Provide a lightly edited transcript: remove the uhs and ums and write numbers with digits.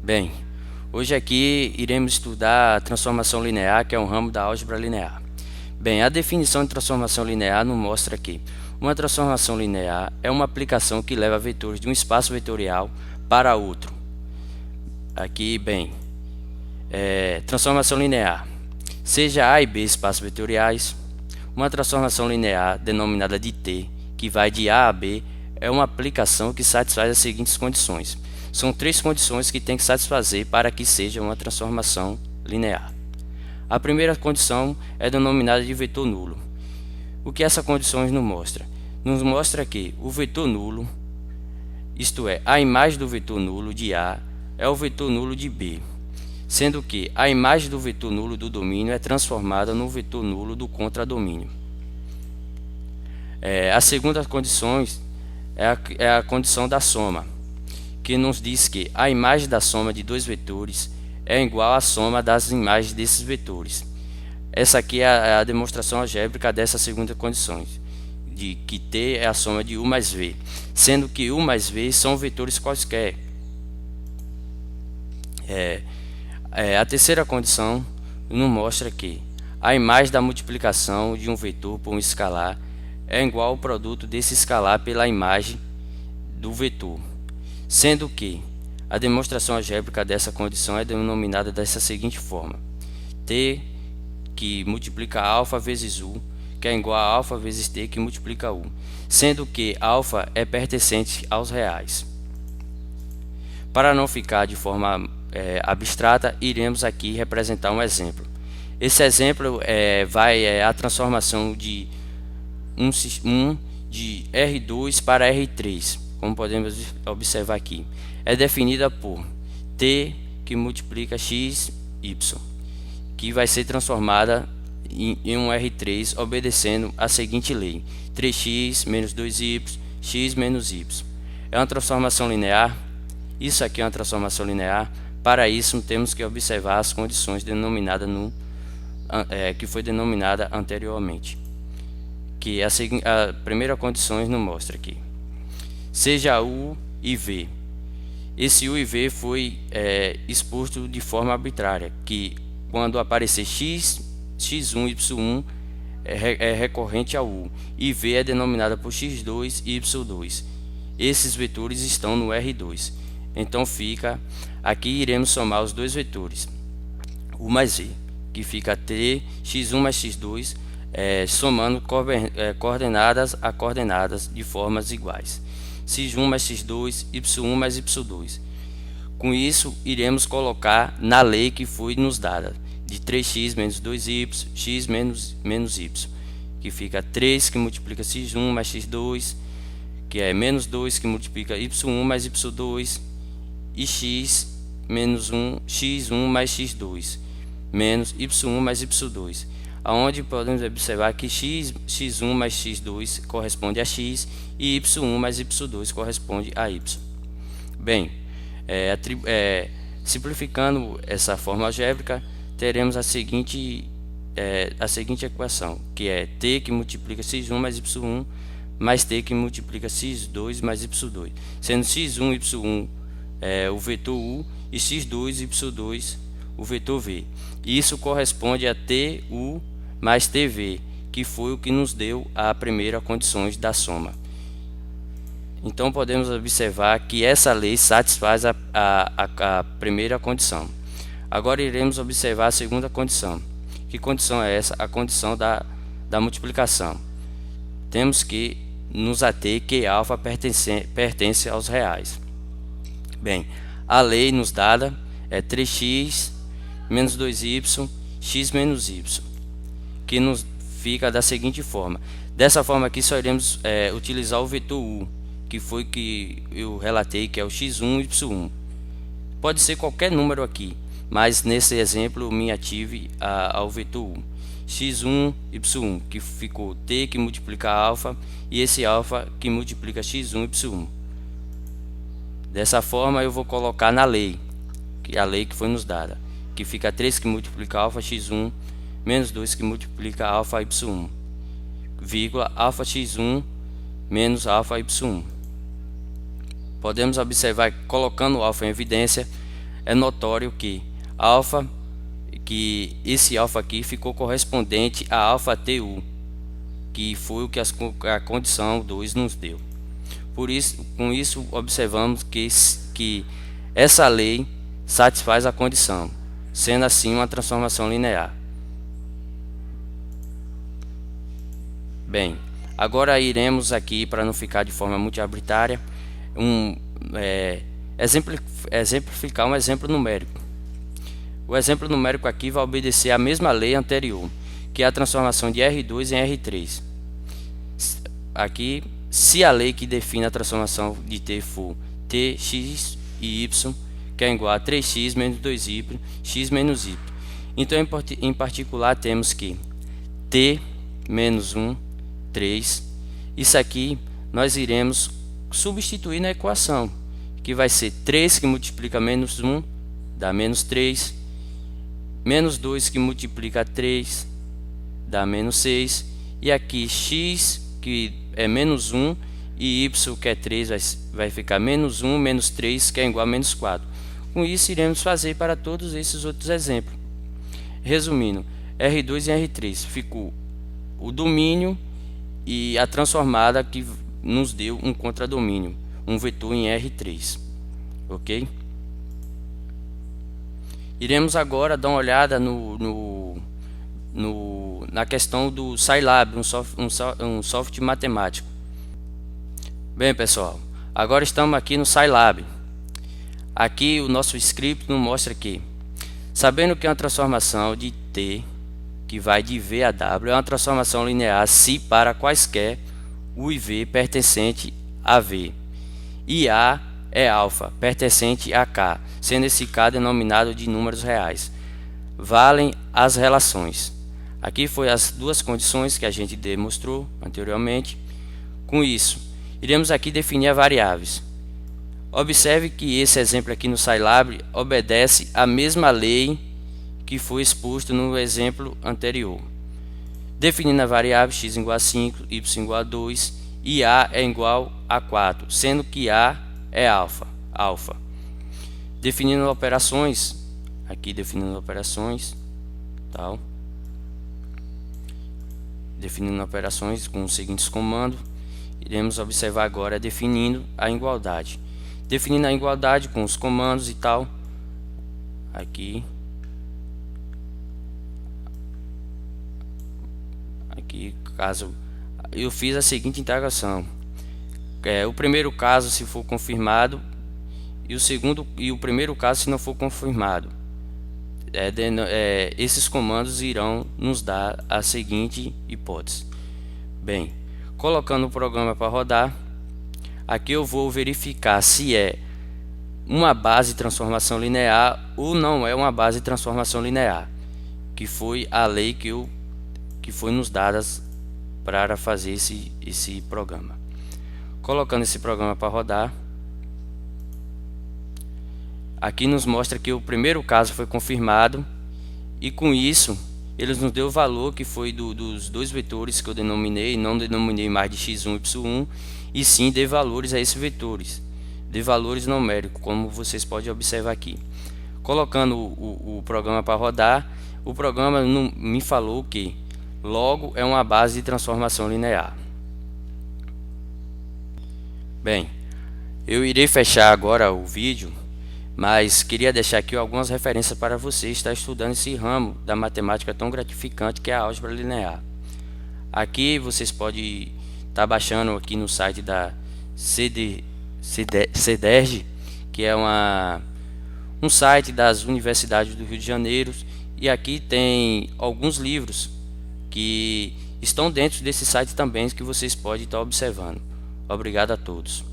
Bem, hoje aqui iremos estudar a transformação linear, que é um ramo da álgebra linear. Bem, a definição de transformação linear nos mostra que uma transformação linear é uma aplicação que leva vetores de um espaço vetorial para outro. Aqui, bem, transformação linear, seja A e B espaços vetoriais. Uma transformação linear denominada de T, que vai de A a B, é uma aplicação que satisfaz as seguintes condições. São três condições que tem que satisfazer para que seja uma transformação linear. A primeira condição é denominada de vetor nulo. O que essa condição nos mostra? Nos mostra que o vetor nulo, isto é, a imagem do vetor nulo de A é o vetor nulo de B, sendo que a imagem do vetor nulo do domínio é transformada no vetor nulo do contradomínio. A segunda condição é a condição da soma, que nos diz que a imagem da soma de dois vetores é igual à soma das imagens desses vetores. Essa aqui é a demonstração algébrica dessa segunda condição, de que T é a soma de U mais V, sendo que U mais V são vetores quaisquer. A terceira condição nos mostra que a imagem da multiplicação de um vetor por um escalar é igual ao produto desse escalar pela imagem do vetor, sendo que a demonstração algébrica dessa condição é denominada dessa seguinte forma: T que multiplica alfa vezes U, que é igual a alfa vezes T que multiplica U, sendo que alfa é pertencente aos reais. Para não ficar de forma abstrata, iremos aqui representar um exemplo. Esse exemplo vai a transformação de de R2 para R3, como podemos observar aqui. É definida por T que multiplica x, y, que vai ser transformada em um R3 obedecendo a seguinte lei: 3x menos 2y, x menos y. É uma transformação linear. Isso aqui é uma transformação linear. Para isso, temos que observar as condições denominadas que foi denominada anteriormente. Que a primeira condição nos mostra aqui: seja U e V. Esse U e V foi exposto de forma arbitrária, que quando aparecer x, x1, y1 é recorrente ao U, e V é denominada por x2 e y2. Esses vetores estão no R2. Então fica, aqui iremos somar os dois vetores, U mais V, que fica T, x1 mais x2, somando coordenadas a coordenadas de formas iguais. x1 mais x2, y1 mais y2. Com isso, iremos colocar na lei que foi nos dada, de 3x menos 2y, x menos y, que fica 3 que multiplica x1 mais x2, que é menos 2 que multiplica y1 mais y2, e x menos 1, x1 mais x2, menos y1 mais y2. Onde podemos observar que x1 mais x2 corresponde a x e y1 mais y2 corresponde a y. Bem, simplificando essa forma algébrica, teremos a seguinte equação, que é T que multiplica x1 mais y1 mais T que multiplica x2 mais y2, sendo x1 e y1 o vetor U e x2 e y2 o vetor V. Isso corresponde a TU mais TV, que foi o que nos deu a primeira condição da soma. Então podemos observar que essa lei satisfaz a primeira condição. Agora iremos observar a segunda condição. Que condição é essa? A condição da multiplicação. Temos que nos ater que alfa pertence aos reais. Bem, a lei nos dada é 3x menos 2y, x menos y, que nos fica da seguinte forma. Dessa forma aqui só iremos utilizar o vetor U, que foi que eu relatei, que é o x1 e y1. Pode ser qualquer número aqui, mas nesse exemplo me ative ao vetor U. x1, y1, que ficou T que multiplica alfa, e esse alfa que multiplica x1 e y1. Dessa forma eu vou colocar na lei, que é a lei que foi nos dada, que fica 3 que multiplica alfa x1 menos 2 que multiplica alfa y1, vírgula alfa x1 menos alfa y1. Podemos observar que, colocando o alfa em evidência, é notório que esse alfa aqui ficou correspondente a alfa TU, que foi o que a condição 2 nos deu. Por isso, com isso observamos que essa lei satisfaz a condição, sendo assim uma transformação linear. Bem, agora iremos aqui, para não ficar de forma muito arbitrária, exemplificar um exemplo numérico. O exemplo numérico aqui vai obedecer à mesma lei anterior, que é a transformação de R2 em R3. Aqui, se a lei que define a transformação de T for Tx e y, que é igual a 3x menos 2y, x menos y. Então, em particular, temos que T menos 1, 3. Isso aqui nós iremos substituir na equação, que vai ser 3 que multiplica menos 1, dá menos 3. Menos 2 que multiplica 3, dá menos 6. E aqui x, que é menos 1, e y, que é 3, vai ficar menos 1, menos 3, que é igual a menos 4. Com isso, iremos fazer para todos esses outros exemplos. Resumindo, R2 e R3 ficou o domínio e a transformada que nos deu um contradomínio, um vetor em R3. Ok? Iremos agora dar uma olhada na questão do Scilab, um software matemático. Bem, pessoal, agora estamos aqui no Scilab. Aqui o nosso script nos mostra que, sabendo que uma transformação de T, que vai de V a W, é uma transformação linear se para quaisquer U e V pertencente a V, e A é alfa pertencente a K, sendo esse K denominado de números reais. Valem as relações. Aqui foi as duas condições que a gente demonstrou anteriormente. Com isso, iremos aqui definir as variáveis. Observe que esse exemplo aqui no Scilab obedece à mesma lei que foi exposto no exemplo anterior. Definindo a variável x igual a 5, y igual a 2 e A é igual a 4, sendo que A é alfa. Definindo operações, aqui definindo operações, tal. Definindo operações com os seguintes comandos, iremos observar agora definindo a igualdade. Definindo a igualdade com os comandos e tal. Aqui caso eu fiz a seguinte integração. O primeiro caso se for confirmado e o primeiro caso se não for confirmado. Esses comandos irão nos dar a seguinte hipótese. Bem, colocando o programa para rodar, aqui eu vou verificar se é uma base de transformação linear ou não é uma base de transformação linear, que foi a lei que foi nos dadas para fazer esse programa. Colocando esse programa para rodar, aqui nos mostra que o primeiro caso foi confirmado e com isso eles nos deu o valor que foi dos dois vetores que eu denominei, não denominei mais de x1 e y1, e sim dei valores a esses vetores, de valores numéricos, como vocês podem observar aqui. Colocando o programa para rodar, o programa me falou que logo é uma base de transformação linear. Bem, eu irei fechar agora o vídeo, mas queria deixar aqui algumas referências para você estar estudando esse ramo da matemática tão gratificante que é a álgebra linear. Aqui vocês podem estar baixando aqui no site da CEDERJ, que é um site das universidades do Rio de Janeiro, e aqui tem alguns livros que estão dentro desse site também que vocês podem estar observando. Obrigado a todos.